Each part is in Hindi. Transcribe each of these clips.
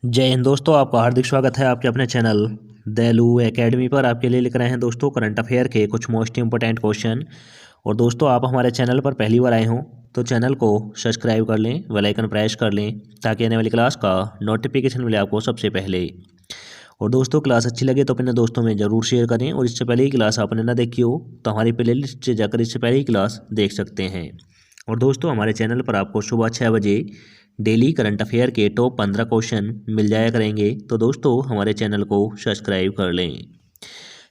जय हिंद दोस्तों, आपका हार्दिक स्वागत है आपके अपने चैनल दैलू एकेडमी पर। आपके लिए लिख रहे हैं दोस्तों करंट अफेयर के कुछ मोस्ट इंपोर्टेंट क्वेश्चन। और दोस्तों, आप हमारे चैनल पर पहली बार आए हों तो चैनल को सब्सक्राइब कर लें, बेल आइकन प्रेस कर लें ताकि आने वाली क्लास का नोटिफिकेशन मिले आपको सबसे पहले। और दोस्तों, क्लास अच्छी लगे तो अपने दोस्तों में ज़रूर शेयर करें। और इससे पहले ही क्लास आपने ना देखी हो तो हमारी प्ले लिस्ट से जाकर इससे पहले ही क्लास देख सकते हैं। और दोस्तों, हमारे चैनल पर आपको सुबह 6 बजे डेली करंट अफेयर के टॉप 15 क्वेश्चन मिल जाया करेंगे। तो दोस्तों, हमारे चैनल को सब्सक्राइब कर लें।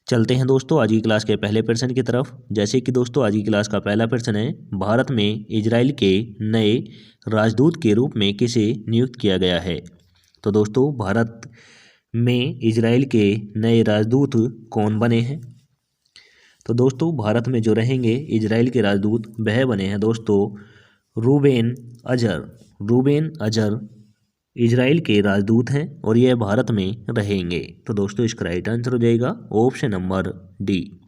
चलते हैं दोस्तों आज की क्लास के पहले प्रश्न की तरफ। जैसे कि दोस्तों, आज की क्लास का पहला प्रश्न है, भारत में इजराइल के नए राजदूत के रूप में किसे नियुक्त किया गया है। तो दोस्तों, भारत में इजराइल के नए राजदूत कौन बने हैं। तो दोस्तों, भारत में जो रहेंगे इजराइल के राजदूत वह बने हैं दोस्तों रूबेन अजर। रूबेन अजर इजराइल के राजदूत हैं और यह भारत में रहेंगे। तो दोस्तों, इसका राइट आंसर हो जाएगा option number D.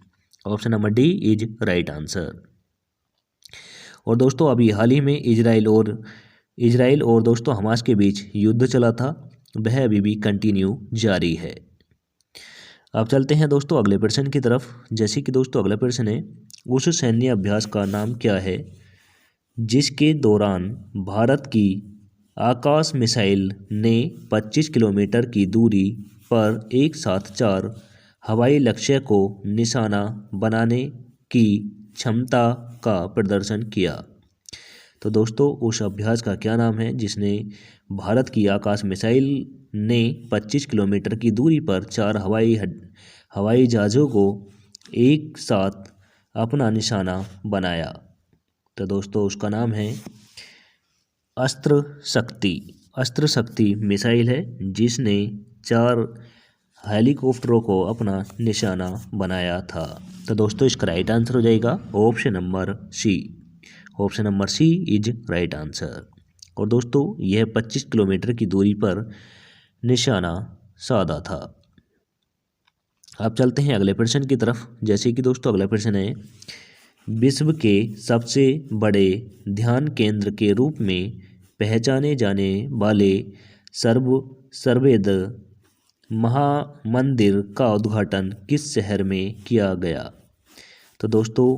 Option number D is right answer. और दोस्तों, अभी हाल ही में इजराइल और दोस्तों हमास के बीच युद्ध चला था, वह अभी भी कंटिन्यू जारी है। अब चलते हैं दोस्तों अगले प्रश्न की तरफ। जैसे कि दोस्तों अगला प्रश्न है, उस सैन्य अभ्यास का नाम क्या है जिसके दौरान भारत की आकाश मिसाइल ने 25 किलोमीटर की दूरी पर एक साथ 4 हवाई लक्ष्य को निशाना बनाने की क्षमता का प्रदर्शन किया। तो दोस्तों, उस अभ्यास का क्या नाम है जिसने भारत की आकाश मिसाइल ने 25 किलोमीटर की दूरी पर 4 हवाई जहाज़ों को एक साथ अपना निशाना बनाया। तो दोस्तों, उसका नाम है अस्त्र शक्ति। अस्त्र शक्ति मिसाइल है जिसने 4 हेलीकॉप्टरों को अपना निशाना बनाया था। तो दोस्तों, इसका राइट आंसर हो जाएगा option number C. Option number C is right answer. और दोस्तों, यह 25 किलोमीटर की दूरी पर निशाना साधा था। अब चलते हैं अगले प्रश्न की तरफ। जैसे कि दोस्तों अगला प्रश्न है, विश्व के सबसे बड़े ध्यान केंद्र के रूप में पहचाने जाने वाले सर्ववेद महामंदिर का उद्घाटन किस शहर में किया गया। तो दोस्तों,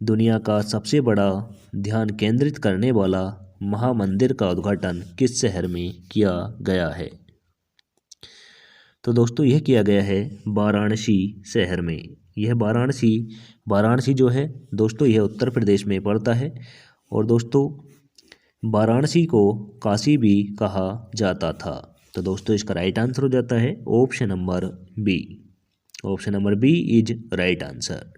दुनिया का सबसे बड़ा ध्यान केंद्रित करने वाला महामंदिर का उद्घाटन किस शहर में किया गया है। तो दोस्तों, यह किया गया है वाराणसी शहर में। यह वाराणसी जो है दोस्तों, यह उत्तर प्रदेश में पड़ता है। और दोस्तों, वाराणसी को काशी भी कहा जाता था। तो दोस्तों, इसका राइट आंसर हो जाता है option number B. Option number B is right answer.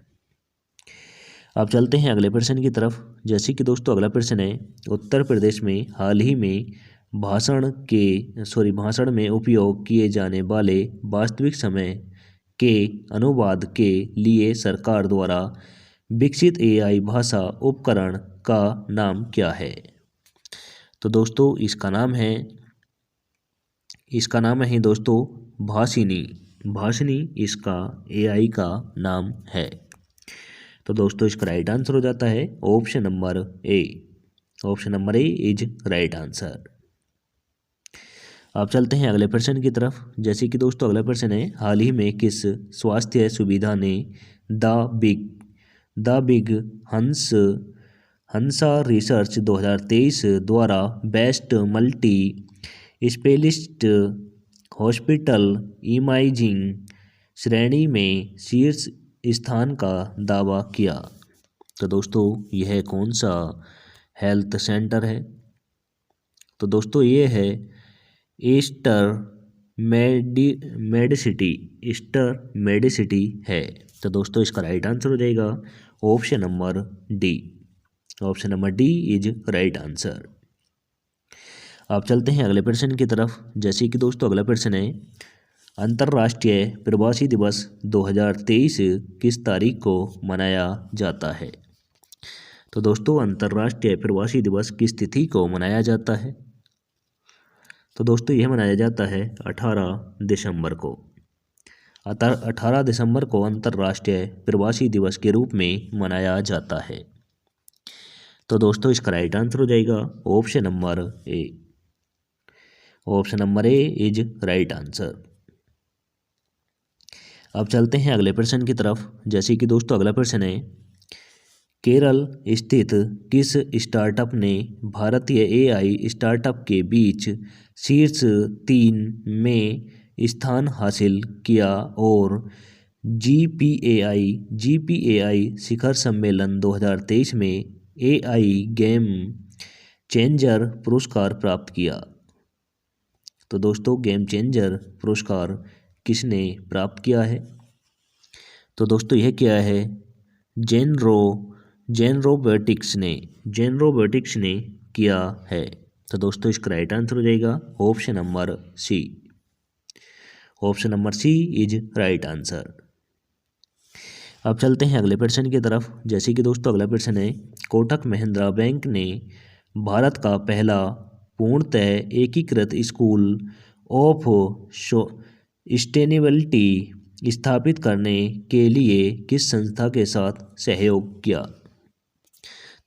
अब चलते हैं अगले प्रश्न की तरफ। जैसे कि दोस्तों अगला प्रश्न है, उत्तर प्रदेश में हाल ही में भाषण में उपयोग किए जाने वाले वास्तविक समय के अनुवाद के लिए सरकार द्वारा विकसित एआई भाषा उपकरण का नाम क्या है। तो दोस्तों, इसका नाम है दोस्तों भाषिनी। भाषिनी इसका एआई का नाम है। तो दोस्तों, इसका राइट आंसर हो जाता है option number A. Option number A is right answer. अब चलते हैं अगले प्रश्न की तरफ। जैसे कि दोस्तों अगला प्रश्न है, हाल ही में किस स्वास्थ्य सुविधा ने द बिग हंसा रिसर्च 2023 द्वारा best multi specialist hospital imaging श्रेणी में शीर्ष स्थान का दावा किया। तो दोस्तों, यह कौन सा हेल्थ सेंटर है। तो दोस्तों, ये है ईस्टर मेडिसिटी है। तो दोस्तों, इसका राइट आंसर हो जाएगा option number D. Option number D is right answer. अब चलते हैं अगले प्रश्न की तरफ। जैसे कि दोस्तों अगला प्रश्न है, अंतर्राष्ट्रीय प्रवासी दिवस 2023 किस तारीख को मनाया जाता है। तो दोस्तों, अंतर्राष्ट्रीय प्रवासी दिवस किस तिथि को मनाया जाता है। तो दोस्तों, यह मनाया जाता है 18 दिसंबर को। 18 दिसंबर को अंतर्राष्ट्रीय प्रवासी दिवस के रूप में मनाया जाता है। तो दोस्तों, इसका राइट आंसर हो जाएगा option number A. Option number A is right answer. अब चलते हैं अगले प्रश्न की तरफ। जैसे कि दोस्तों अगला प्रश्न है, केरल स्थित किस स्टार्टअप ने भारतीय एआई स्टार्टअप के बीच शीर्ष 3 में स्थान हासिल किया और जीपीएआई शिखर सम्मेलन 2023 में एआई गेम चेंजर पुरस्कार प्राप्त किया? तो दोस्तों गेम चेंजर पुरस्कार किसने प्राप्त किया है? तो दोस्तों यह क्या है, जेनरोबोटिक्स ने किया है। तो दोस्तों इसका राइट आंसर हो जाएगा option number C. Option number C is right answer. अब चलते हैं अगले प्रश्न की तरफ। जैसे कि दोस्तों अगला प्रश्न है, कोटक महिंद्रा बैंक ने भारत का पहला पूर्णतः एकीकृत स्कूल ऑफ सस्टेनेबिलिटी स्थापित करने के लिए किस संस्था के साथ सहयोग किया?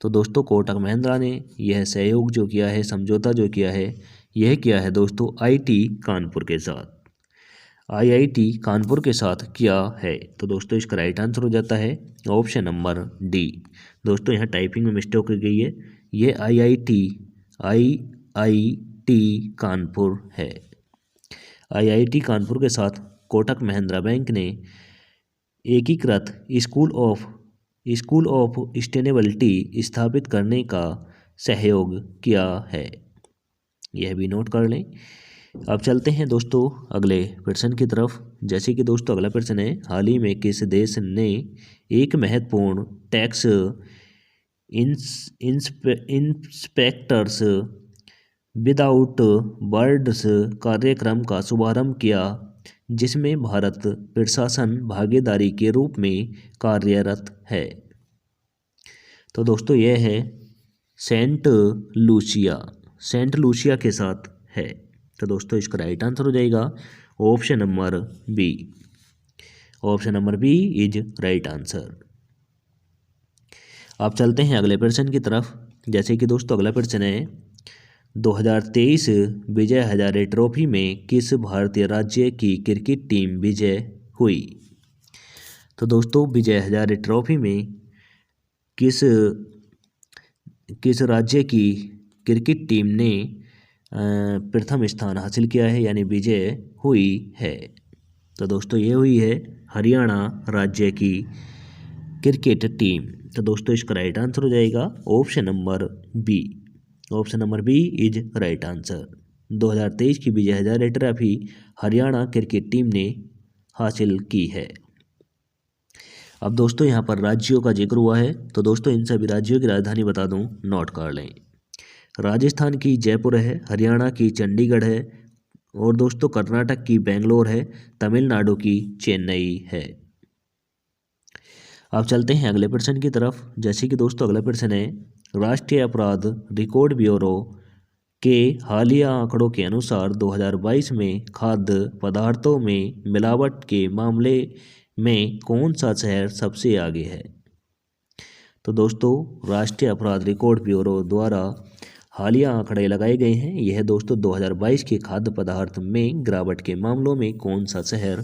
तो दोस्तों कोटक महिंद्रा ने यह सहयोग जो किया है, समझौता जो किया है, यह किया है दोस्तों आईआईटी कानपुर के साथ, आईआईटी कानपुर के साथ किया है। तो दोस्तों इसका राइट आंसर हो जाता है ऑप्शन नंबर डी। दोस्तों यहाँ टाइपिंग में मिस्टेक हो गई है, यह आईआईटी कानपुर है। आईआईटी कानपुर के साथ कोटक महिंद्रा बैंक ने एकीकृत स्कूल ऑफ सस्टेनेबिलिटी स्थापित करने का सहयोग किया है, यह भी नोट कर लें। अब चलते हैं दोस्तों अगले प्रश्न की तरफ। जैसे कि दोस्तों अगला प्रश्न है, हाल ही में किस देश ने एक महत्वपूर्ण टैक्स इंस्पेक्टर्स विदाउट बॉर्डर्स कार्यक्रम का शुभारंभ किया, जिसमें भारत प्रशासन भागीदारी के रूप में कार्यरत है? तो दोस्तों यह है सेंट लूसिया के साथ है। तो दोस्तों इसका राइट आंसर हो जाएगा option number B. Option number B is right answer. अब चलते हैं अगले प्रश्न की तरफ। जैसे कि दोस्तों अगला प्रश्न है, 2023 विजय हजारे ट्रॉफी में किस भारतीय राज्य की क्रिकेट टीम विजय हुई? तो दोस्तों विजय हजारे ट्रॉफी में किस राज्य की क्रिकेट टीम ने प्रथम स्थान हासिल किया है, यानी विजय हुई है? तो दोस्तों ये हुई है हरियाणा राज्य की क्रिकेट टीम। तो दोस्तों इसका राइट आंसर हो जाएगा option number B. Option number B is right answer. 2023 की Vijay Hazare trophy Haryana cricket team ने हासिल की है। अब दोस्तों यहाँ पर राज्यों का जिक्र हुआ है, तो दोस्तों इन सभी राज्यों की राजधानी बता दूं, नोट कर लें। राजस्थान की जयपुर है, हरियाणा की चंडीगढ़ है, और दोस्तों कर्नाटक की बेंगलोर है, तमिलनाडु की चेन्नई है। अब चलते हैं अगले प्रश्न की तरफ। जैसे कि दोस्तों अगला प्रश्न है, राष्ट्रीय अपराध रिकॉर्ड ब्यूरो के हालिया आंकड़ों के अनुसार 2022 में खाद्य पदार्थों में मिलावट के मामले में कौन सा शहर सबसे आगे है? तो दोस्तों राष्ट्रीय अपराध रिकॉर्ड ब्यूरो द्वारा हालिया आंकड़े लगाए गए हैं। यह दोस्तों 2022 के खाद्य पदार्थ में गिरावट के मामलों में कौन सा शहर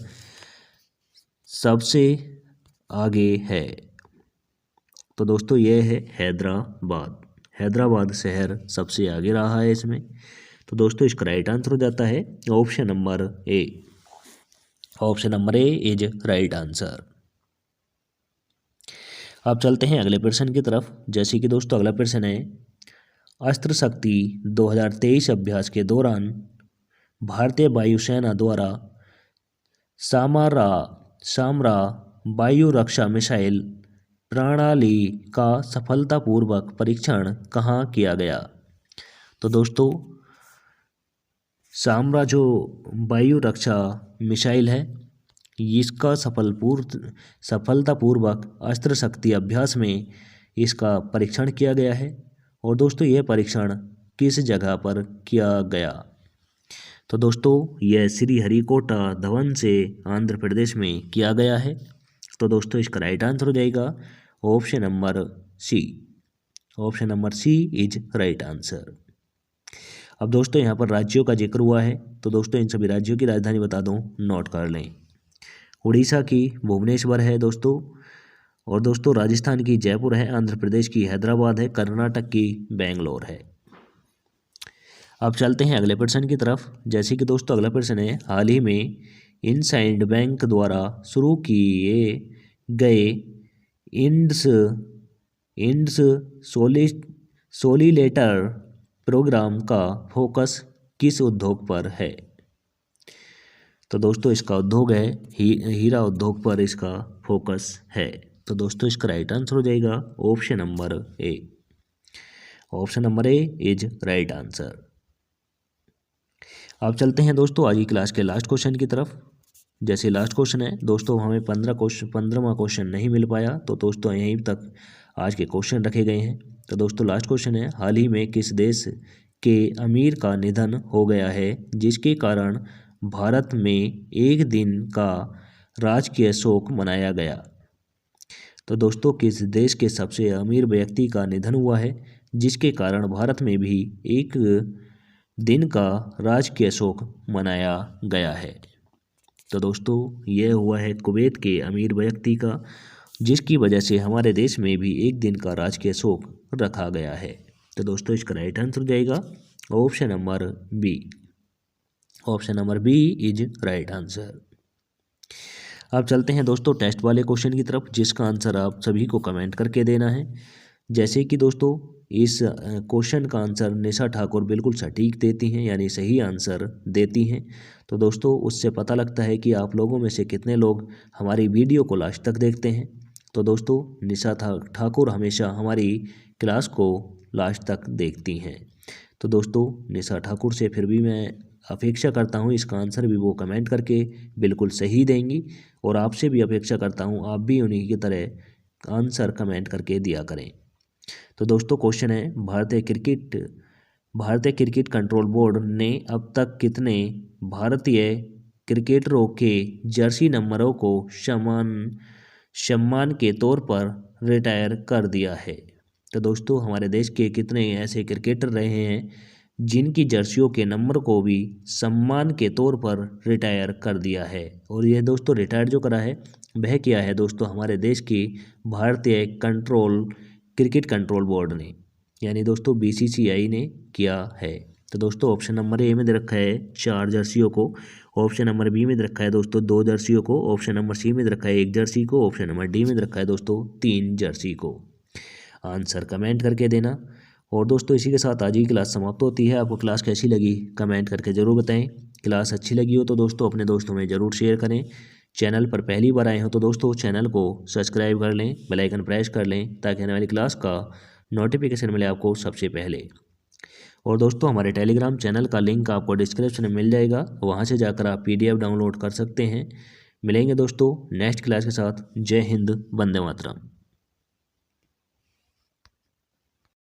सबसे आगे है? तो दोस्तों यह है हैदराबाद शहर सबसे आगे रहा है इसमें। तो दोस्तों इसका राइट आंसर हो जाता है option number A. Option number A is right answer. अब चलते हैं अगले प्रश्न की तरफ। जैसे कि दोस्तों अगला प्रश्न है, अस्त्र शक्ति 2023 अभ्यास के दौरान भारतीय वायुसेना द्वारा सामरा वायु रक्षा मिसाइल प्रणाली का सफलतापूर्वक परीक्षण कहाँ किया गया? तो दोस्तों सामरा जो वायु रक्षा मिसाइल है, इसका सफलतापूर्वक अस्त्र शक्ति अभ्यास में इसका परीक्षण किया गया है। और दोस्तों यह परीक्षण किस जगह पर किया गया? तो दोस्तों यह श्रीहरिकोटा धवन से आंध्र प्रदेश में किया गया है। तो दोस्तों इसका राइट आंसर हो जाएगा option number C. Option number C is right answer. अब दोस्तों यहाँ पर राज्यों का जिक्र हुआ है, तो दोस्तों इन सभी राज्यों की राजधानी बता दूं, नोट कर लें। उड़ीसा की भुवनेश्वर है दोस्तों, और दोस्तों राजस्थान की जयपुर है, आंध्र प्रदेश की हैदराबाद है, कर्नाटक की बेंगलोर है। अब चलते हैं अगले प्रश्न की तरफ। जैसे कि दोस्तों अगला प्रश्न है, हाल ही में इंडसइंड बैंक द्वारा शुरू किए गए इंड्स इंड्स सोलिलेटर प्रोग्राम का फोकस किस उद्योग पर है? तो दोस्तों इसका उद्योग है हीरा उद्योग पर इसका फोकस है। तो दोस्तों इसका राइट आंसर हो जाएगा option number A. Option number A is right answer. अब चलते हैं दोस्तों आज की क्लास के लास्ट क्वेश्चन की तरफ। जैसे लास्ट क्वेश्चन है दोस्तों, हमें 15वां क्वेश्चन नहीं मिल पाया, तो दोस्तों यहीं तक आज के क्वेश्चन रखे गए हैं। तो दोस्तों लास्ट क्वेश्चन है, हाल ही में किस देश के अमीर का निधन हो गया है जिसके कारण भारत में एक दिन का राजकीय शोक मनाया गया? तो दोस्तों किस देश के सबसे अमीर व्यक्ति का निधन हुआ है जिसके कारण भारत में भी एक दिन का राजकीय शोक मनाया गया है? तो दोस्तों यह हुआ है कुवैत के अमीर व्यक्ति का, जिसकी वजह से हमारे देश में भी एक दिन का राजकीय शोक रखा गया है। तो दोस्तों इसका राइट आंसर जाएगा option number B. Option number B is right answer. अब चलते हैं दोस्तों टेस्ट वाले क्वेश्चन की तरफ, जिसका आंसर आप सभी को कमेंट करके देना है। जैसे कि दोस्तों इस क्वेश्चन का आंसर निशा ठाकुर बिल्कुल सटीक देती हैं, यानी सही आंसर देती हैं। तो दोस्तों उससे पता लगता है कि आप लोगों में से कितने लोग हमारी वीडियो को लास्ट तक देखते हैं। तो दोस्तों निशा ठाकुर हमेशा हमारी क्लास को लास्ट तक देखती हैं। तो दोस्तों निशा ठाकुर से फिर भी मैं अपेक्षा करता हूँ इसका आंसर भी वो कमेंट करके बिल्कुल सही देंगी, और आपसे भी अपेक्षा करता हूँ आप भी उन्हीं की तरह आंसर कमेंट करके दिया करें। तो दोस्तों क्वेश्चन है, भारतीय क्रिकेट कंट्रोल बोर्ड ने अब तक कितने भारतीय क्रिकेटरों के जर्सी नंबरों को सम्मान के तौर पर रिटायर कर दिया है? तो दोस्तों हमारे देश के कितने ऐसे क्रिकेटर रहे हैं जिनकी जर्सियों के नंबर को भी सम्मान के तौर पर रिटायर कर दिया है? और यह दोस्तों रिटायर जो करा है वह किया है दोस्तों हमारे देश की भारतीय क्रिकेट कंट्रोल बोर्ड ने, यानी दोस्तों BCCI ने किया है। तो दोस्तों ऑप्शन नंबर ए में दे रखा है 4 जर्सियों को, ऑप्शन नंबर बी में दे रखा है दोस्तों 2 जर्सियों को, ऑप्शन नंबर सी में दे रखा है 1 जर्सी को, ऑप्शन नंबर डी में दे रखा है दोस्तों 3 जर्सी को। आंसर कमेंट करके देना। और दोस्तों इसी के साथ आज की क्लास समाप्त होती है। आपको क्लास कैसी लगी कमेंट करके ज़रूर बताएं। क्लास अच्छी लगी हो तो दोस्तों अपने दोस्तों में ज़रूर शेयर करें। चैनल पर पहली बार आए हो तो दोस्तों चैनल को सब्सक्राइब कर लें, बेल आइकन प्रेस कर लें, ताकि आने वाली क्लास का नोटिफिकेशन मिले आपको सबसे पहले। और दोस्तों हमारे टेलीग्राम चैनल का लिंक आपको डिस्क्रिप्शन में मिल जाएगा, वहाँ से जाकर आप PDF डाउनलोड कर सकते हैं। मिलेंगे दोस्तों नेक्स्ट क्लास के साथ। जय हिंद, वंदे मातरम।